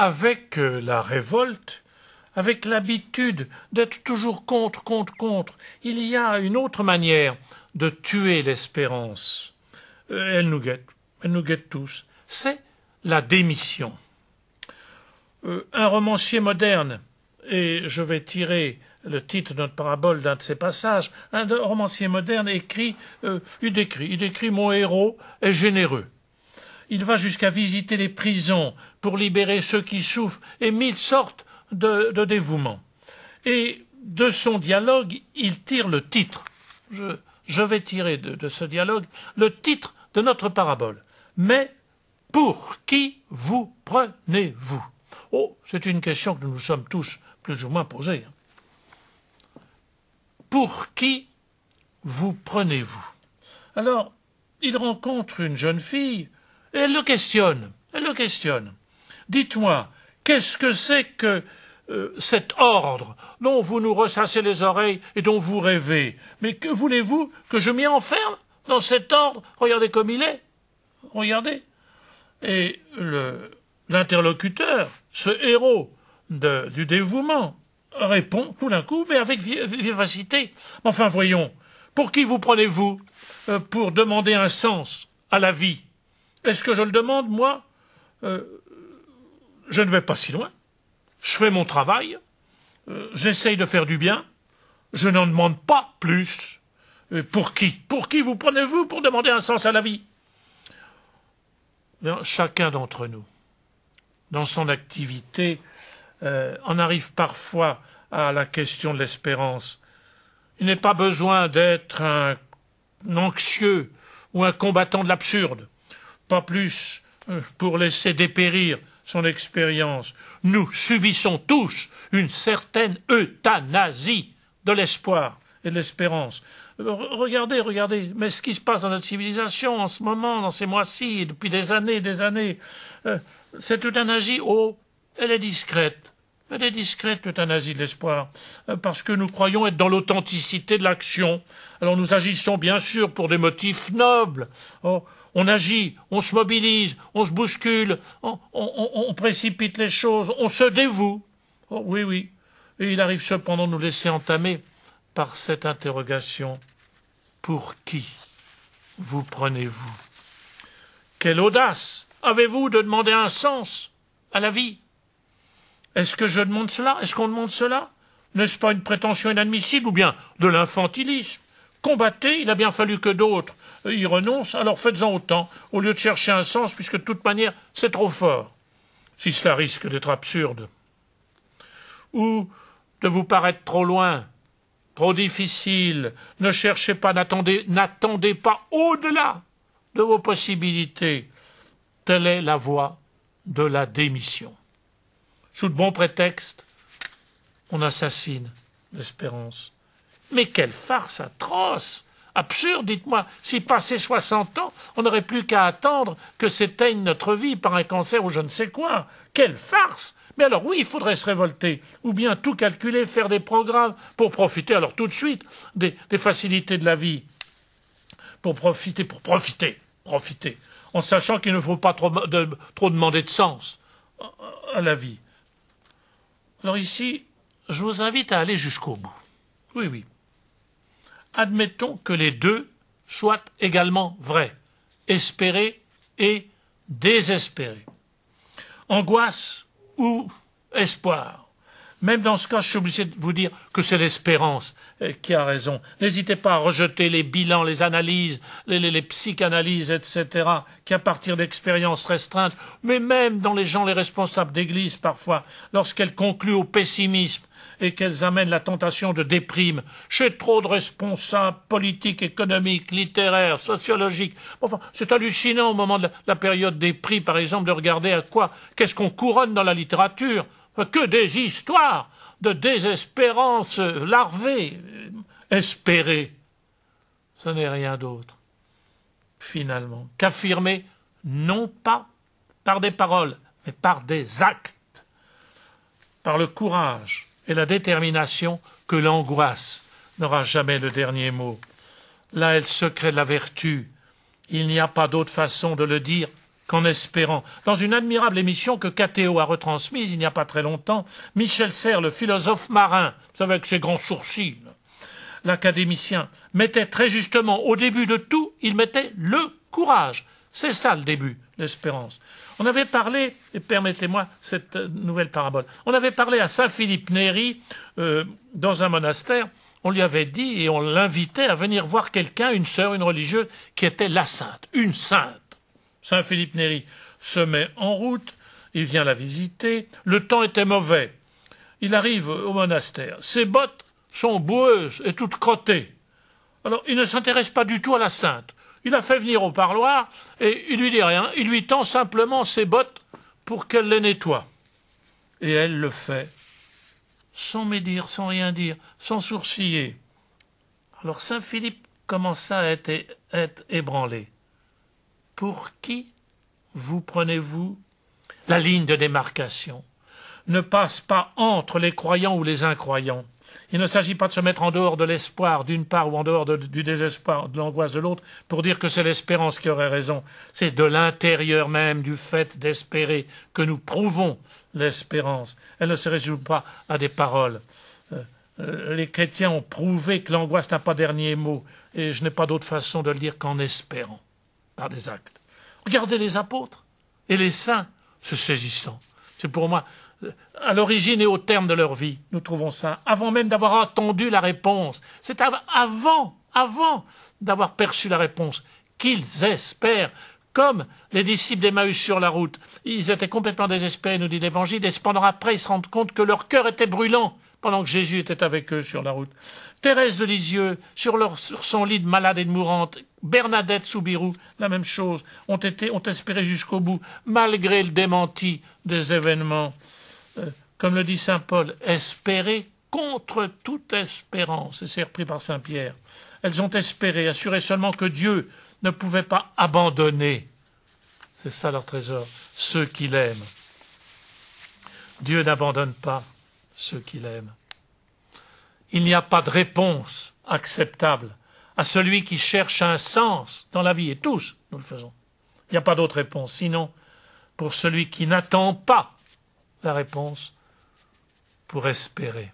avec la révolte, avec l'habitude d'être toujours contre, il y a une autre manière de tuer l'espérance. Elle nous guette tous. C'est la démission. Un romancier moderne, et je vais tirer le titre de notre parabole d'un de ses passages, un romancier moderne il décrit « Mon héros est généreux ». Il va jusqu'à visiter les prisons pour libérer ceux qui souffrent et mille sortes de dévouement. Et de son dialogue, il tire le titre. Je vais tirer de ce dialogue le titre de notre parabole. Mais pour qui vous prenez-vous? Oh, c'est une question que nous nous sommes tous plus ou moins posée. Pour qui vous prenez-vous? Alors, il rencontre une jeune fille et elle le questionne. Dites-moi, qu'est-ce que c'est que cet ordre dont vous nous ressassez les oreilles et dont vous rêvez? Mais que voulez-vous que je m'y enferme dans cet ordre? Regardez comme il est. Regardez. Et l'interlocuteur, ce héros du dévouement, répond tout d'un coup, mais avec vivacité. Enfin, voyons, pour qui vous prenez-vous pour demander un sens à la vie? Est-ce que je le demande, moi? Je ne vais pas si loin. Je fais mon travail. J'essaye de faire du bien. Je n'en demande pas plus. Pour qui? Pour qui vous prenez-vous pour demander un sens à la vie? Bien, chacun d'entre nous, dans son activité, en arrive parfois à la question de l'espérance. Il n'est pas besoin d'être un anxieux ou un combattant de l'absurde. Pas plus pour laisser dépérir son expérience. Nous subissons tous une certaine euthanasie de l'espoir et de l'espérance. Regardez, mais ce qui se passe dans notre civilisation en ce moment, dans ces mois-ci, depuis des années, cette euthanasie, elle est discrète. Elle est discrète, l'euthanasie de l'espoir, parce que nous croyons être dans l'authenticité de l'action. Alors nous agissons bien sûr pour des motifs nobles. On agit, on se mobilise, on se bouscule, on précipite les choses, on se dévoue. Oui. Et il arrive cependant de nous laisser entamer par cette interrogation. Pour qui vous prenez-vous? Quelle audace avez-vous de demander un sens à la vie? Est-ce que je demande cela? Est-ce qu'on demande cela? N'est-ce pas une prétention inadmissible ou bien de l'infantilisme? Combattez, il a bien fallu que d'autres y renoncent, alors faites-en autant, au lieu de chercher un sens, puisque de toute manière, c'est trop fort, si cela risque d'être absurde. Ou de vous paraître trop loin, trop difficile, ne cherchez pas, n'attendez pas au-delà de vos possibilités. Telle est la voie de la démission. Sous de bons prétextes, on assassine l'espérance. Mais quelle farce atroce, absurde, dites-moi, si passé 60 ans, on n'aurait plus qu'à attendre que s'éteigne notre vie par un cancer ou je ne sais quoi. Quelle farce! Mais alors oui, il faudrait se révolter, ou bien tout calculer, faire des programmes pour profiter, alors tout de suite, des facilités de la vie. Pour profiter, en sachant qu'il ne faut pas trop demander de sens à la vie. Alors ici, je vous invite à aller jusqu'au bout. Oui. Admettons que les deux soient également vrais, espérer et désespérer. Angoisse ou espoir. Même dans ce cas, je suis obligé de vous dire que c'est l'espérance qui a raison. N'hésitez pas à rejeter les bilans, les analyses, les psychanalyses, etc., qui à partir d'expériences restreintes, mais même dans les responsables d'église parfois, lorsqu'elles concluent au pessimisme et qu'elles amènent la tentation de déprime chez trop de responsables politiques, économiques, littéraires, sociologiques. Enfin, c'est hallucinant au moment de la période des prix, par exemple, de regarder qu'est-ce qu'on couronne dans la littérature. Que des histoires de désespérance larvée. Espérer, ce n'est rien d'autre, finalement, qu'affirmer non pas par des paroles, mais par des actes, par le courage et la détermination que l'angoisse n'aura jamais le dernier mot. Là est le secret de la vertu. Il n'y a pas d'autre façon de le dire qu'en espérant. Dans une admirable émission que KTO a retransmise il n'y a pas très longtemps, Michel Serres, le philosophe marin, vous savez, avec ses grands sourcils, l'académicien, mettait très justement, au début de tout, il mettait le courage. C'est ça le début, l'espérance. On avait parlé, et permettez-moi cette nouvelle parabole, on avait parlé à Saint-Philippe Néri, dans un monastère, on lui avait dit et on l'invitait à venir voir quelqu'un, une sœur, une religieuse, qui était la sainte, une sainte. Saint-Philippe Néri se met en route, il vient la visiter, le temps était mauvais. Il arrive au monastère, ses bottes sont boueuses et toutes crottées. Alors il ne s'intéresse pas du tout à la sainte. Il la fait venir au parloir et il lui dit rien, il lui tend simplement ses bottes pour qu'elle les nettoie. Et elle le fait, sans médire, sans rien dire, sans sourciller. Alors Saint-Philippe commença à être ébranlé. Pour qui vous prenez-vous? La ligne de démarcation ne passe pas entre les croyants ou les incroyants. Il ne s'agit pas de se mettre en dehors de l'espoir d'une part ou en dehors du désespoir, de l'angoisse de l'autre, pour dire que c'est l'espérance qui aurait raison. C'est de l'intérieur même du fait d'espérer que nous prouvons l'espérance. Elle ne se résume pas à des paroles. Les chrétiens ont prouvé que l'angoisse n'a pas dernier mot, et je n'ai pas d'autre façon de le dire qu'en espérant, par des actes. Regardez les apôtres et les saints, c'est saisissant. C'est pour moi, à l'origine et au terme de leur vie, nous trouvons ça, avant même d'avoir entendu la réponse. C'est avant d'avoir perçu la réponse, qu'ils espèrent, comme les disciples d'Emmaüs sur la route. Ils étaient complètement désespérés, nous dit l'Évangile, et cependant après ils se rendent compte que leur cœur était brûlant pendant que Jésus était avec eux sur la route. Thérèse de Lisieux, sur son lit de malade et de mourante, Bernadette Soubirous, la même chose, ont espéré jusqu'au bout, malgré le démenti des événements. Comme le dit saint Paul, espérer contre toute espérance, et c'est repris par saint Pierre. Elles ont espéré, assuré seulement que Dieu ne pouvait pas abandonner, c'est ça leur trésor, ceux qui l'aiment. Dieu n'abandonne pas ceux qui l'aiment. Il n'y a pas de réponse acceptable à celui qui cherche un sens dans la vie, et tous nous le faisons. Il n'y a pas d'autre réponse, sinon pour celui qui n'attend pas la réponse, pour espérer.